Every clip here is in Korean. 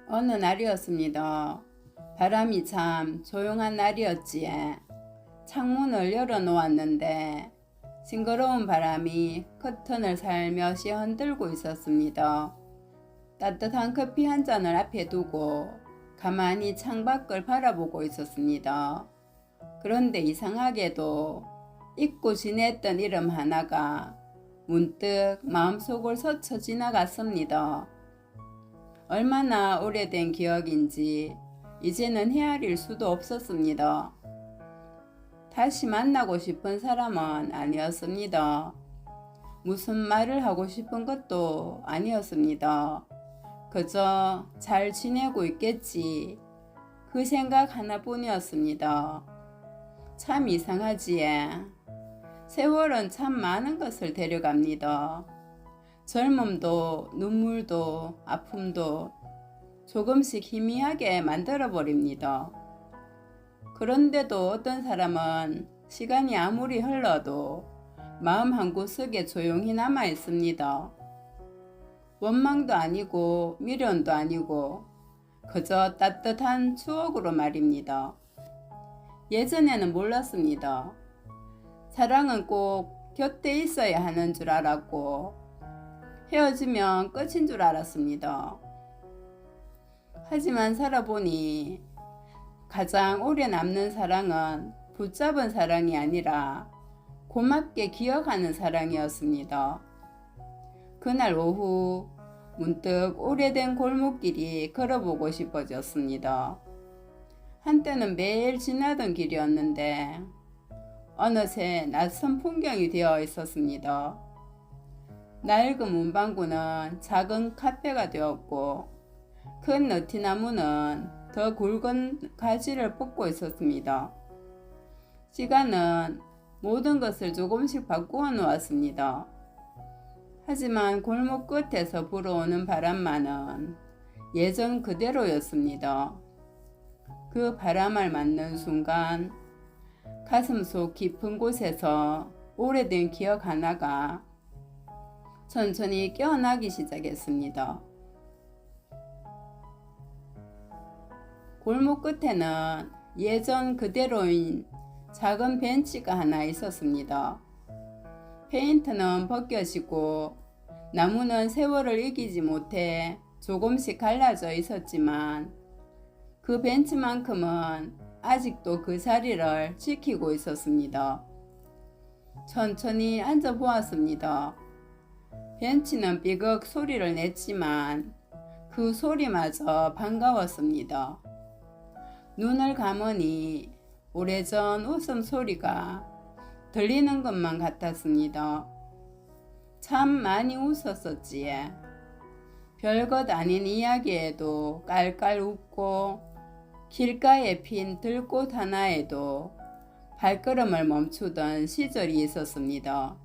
어느 날이었습니다. 바람이 참 조용한 날이었지에 창문을 열어놓았는데 싱그러운 바람이 커튼을 살며시 흔들고 있었습니다. 따뜻한 커피 한 잔을 앞에 두고 가만히 창밖을 바라보고 있었습니다. 그런데 이상하게도 잊고 지냈던 이름 하나가 문득 마음속을 스쳐 지나갔습니다. 얼마나 오래된 기억인지 이제는 헤아릴 수도 없었습니다. 다시 만나고 싶은 사람은 아니었습니다. 무슨 말을 하고 싶은 것도 아니었습니다. 그저 잘 지내고 있겠지. 그 생각 하나뿐이었습니다. 참 이상하지에. 세월은 참 많은 것을 데려갑니다. 젊음도 눈물도 아픔도 조금씩 희미하게 만들어버립니다. 그런데도 어떤 사람은 시간이 아무리 흘러도 마음 한구석에 조용히 남아 있습니다. 원망도 아니고 미련도 아니고 그저 따뜻한 추억으로 말입니다. 예전에는 몰랐습니다. 사랑은 꼭 곁에 있어야 하는 줄 알았고 헤어지면 끝인 줄 알았습니다. 하지만 살아보니 가장 오래 남는 사랑은 붙잡은 사랑이 아니라 고맙게 기억하는 사랑이었습니다. 그날 오후 문득 오래된 골목길이 걸어보고 싶어졌습니다. 한때는 매일 지나던 길이었는데 어느새 낯선 풍경이 되어 있었습니다. 낡은 문방구는 작은 카페가 되었고 큰 느티나무는 더 굵은 가지를 뻗고 있었습니다. 시간은 모든 것을 조금씩 바꾸어 놓았습니다. 하지만 골목 끝에서 불어오는 바람만은 예전 그대로였습니다. 그 바람을 맞는 순간 가슴속 깊은 곳에서 오래된 기억 하나가 천천히 깨어나기 시작했습니다. 골목 끝에는 예전 그대로인 작은 벤치가 하나 있었습니다. 페인트는 벗겨지고 나무는 세월을 이기지 못해 조금씩 갈라져 있었지만 그 벤치만큼은 아직도 그 자리를 지키고 있었습니다. 천천히 앉아보았습니다. 벤치는 삐걱 소리를 냈지만 그 소리마저 반가웠습니다. 눈을 감으니 오래전 웃음소리가 들리는 것만 같았습니다. 참 많이 웃었었지에. 별것 아닌 이야기에도 깔깔 웃고 길가에 핀 들꽃 하나에도 발걸음을 멈추던 시절이 있었습니다.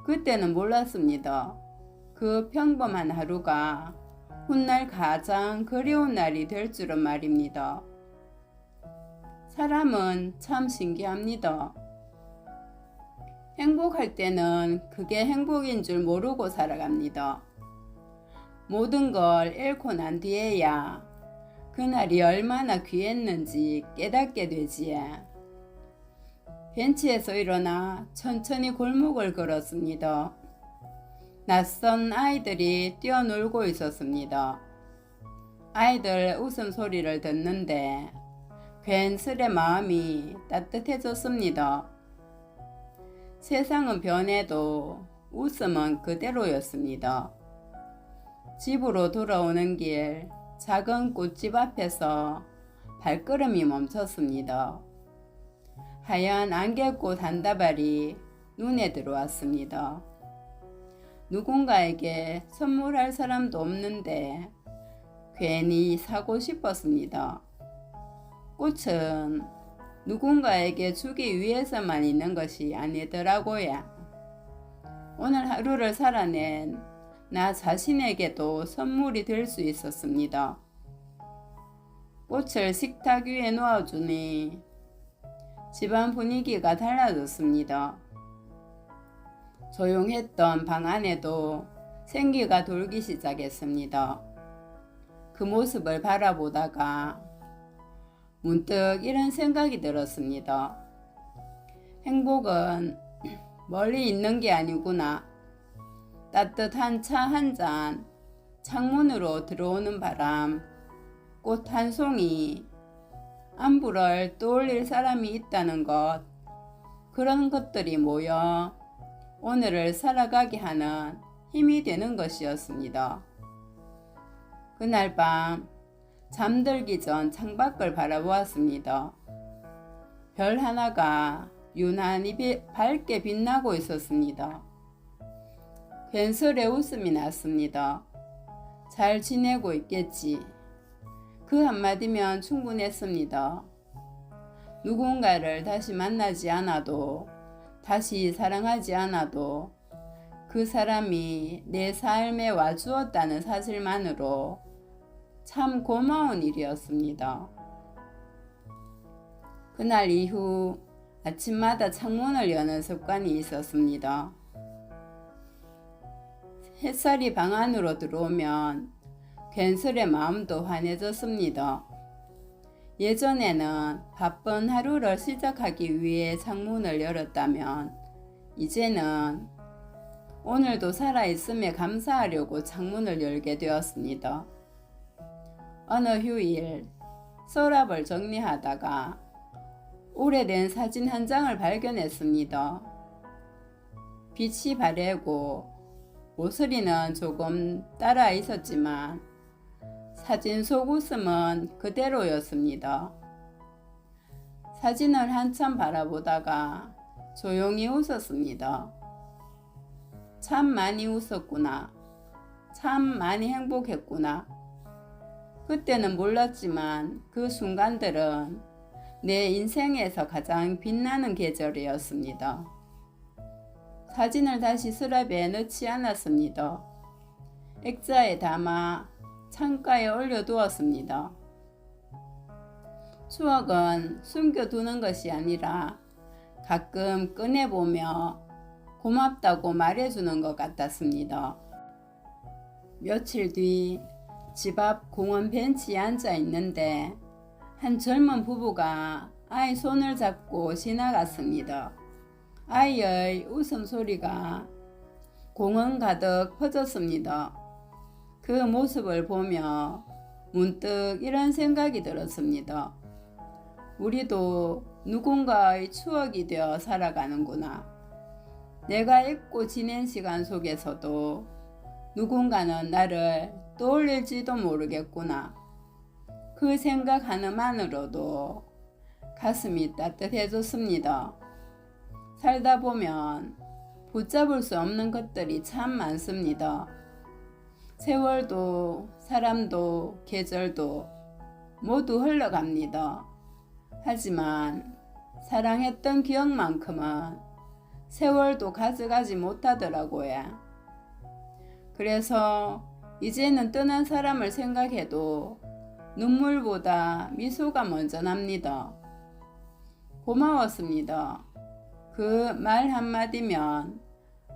그때는 몰랐습니다. 그 평범한 하루가 훗날 가장 그리운 날이 될 줄은 말입니다. 사람은 참 신기합니다. 행복할 때는 그게 행복인 줄 모르고 살아갑니다. 모든 걸 잃고 난 뒤에야 그날이 얼마나 귀했는지 깨닫게 되지에. 벤치에서 일어나 천천히 골목을 걸었습니다. 낯선 아이들이 뛰어놀고 있었습니다. 아이들 웃음소리를 듣는데 괜스레 마음이 따뜻해졌습니다. 세상은 변해도 웃음은 그대로였습니다. 집으로 돌아오는 길 작은 꽃집 앞에서 발걸음이 멈췄습니다. 하얀 안개꽃 한 다발이 눈에 들어왔습니다. 누군가에게 선물할 사람도 없는데 괜히 사고 싶었습니다. 꽃은 누군가에게 주기 위해서만 있는 것이 아니더라고요. 오늘 하루를 살아낸 나 자신에게도 선물이 될 수 있었습니다. 꽃을 식탁 위에 놓아주니 집안 분위기가 달라졌습니다. 조용했던 방 안에도 생기가 돌기 시작했습니다. 그 모습을 바라보다가 문득 이런 생각이 들었습니다. 행복은 멀리 있는 게 아니구나. 따뜻한 차 한 잔, 창문으로 들어오는 바람, 꽃 한 송이, 안부를 떠올릴 사람이 있다는 것, 그런 것들이 모여 오늘을 살아가게 하는 힘이 되는 것이었습니다. 그날 밤 잠들기 전 창밖을 바라보았습니다. 별 하나가 유난히 밝게 빛나고 있었습니다. 괜스레 웃음이 났습니다. 잘 지내고 있겠지. 그 한마디면 충분했습니다. 누군가를 다시 만나지 않아도, 다시 사랑하지 않아도 그 사람이 내 삶에 와주었다는 사실만으로 참 고마운 일이었습니다. 그날 이후 아침마다 창문을 여는 습관이 있었습니다. 햇살이 방 안으로 들어오면 괜스레 마음도 환해졌습니다. 예전에는 바쁜 하루를 시작하기 위해 창문을 열었다면 이제는 오늘도 살아있음에 감사하려고 창문을 열게 되었습니다. 어느 휴일 서랍을 정리하다가 오래된 사진 한 장을 발견했습니다. 빛이 바래고 모서리는 조금 따라 있었지만 사진 속 웃음은 그대로였습니다. 사진을 한참 바라보다가 조용히 웃었습니다. 참 많이 웃었구나. 참 많이 행복했구나. 그때는 몰랐지만 그 순간들은 내 인생에서 가장 빛나는 계절이었습니다. 사진을 다시 서랍에 넣지 않았습니다. 액자에 담아 창가에 올려두었습니다. 추억은 숨겨두는 것이 아니라 가끔 꺼내보며 고맙다고 말해주는 것 같았습니다. 며칠 뒤 집 앞 공원 벤치에 앉아 있는데 한 젊은 부부가 아이 손을 잡고 지나갔습니다. 아이의 웃음소리가 공원 가득 퍼졌습니다. 그 모습을 보며 문득 이런 생각이 들었습니다. 우리도 누군가의 추억이 되어 살아가는구나. 내가 잊고 지낸 시간 속에서도 누군가는 나를 떠올릴지도 모르겠구나. 그 생각 하나만으로도 가슴이 따뜻해졌습니다. 살다 보면 붙잡을 수 없는 것들이 참 많습니다. 세월도 사람도 계절도 모두 흘러갑니다. 하지만 사랑했던 기억만큼은 세월도 가져가지 못하더라고요. 그래서 이제는 떠난 사람을 생각해도 눈물보다 미소가 먼저 납니다. 고마웠습니다. 그 말 한마디면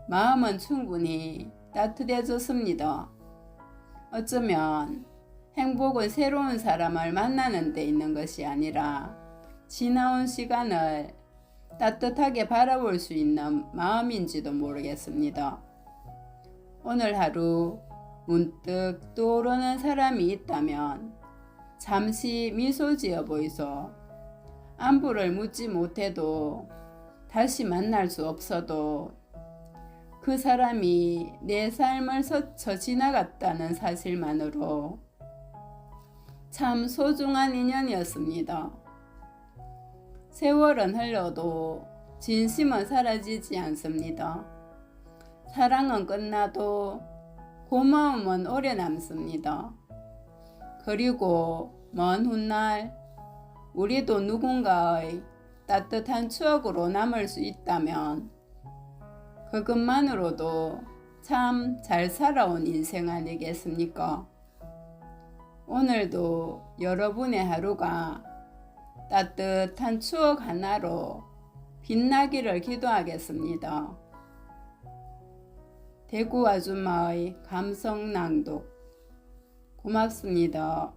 마음은 충분히 따뜻해졌습니다. 어쩌면 행복은 새로운 사람을 만나는 데 있는 것이 아니라 지나온 시간을 따뜻하게 바라볼 수 있는 마음인지도 모르겠습니다. 오늘 하루 문득 떠오르는 사람이 있다면 잠시 미소 지어 보이소. 안부를 묻지 못해도 다시 만날 수 없어도 그 사람이 내 삶을 스쳐 지나갔다는 사실만으로 참 소중한 인연이었습니다. 세월은 흘러도 진심은 사라지지 않습니다. 사랑은 끝나도 고마움은 오래 남습니다. 그리고 먼 훗날 우리도 누군가의 따뜻한 추억으로 남을 수 있다면 그것만으로도 참 잘 살아온 인생 아니겠습니까? 오늘도 여러분의 하루가 따뜻한 추억 하나로 빛나기를 기도하겠습니다. 대구 아줌마의 감성 낭독 고맙습니다.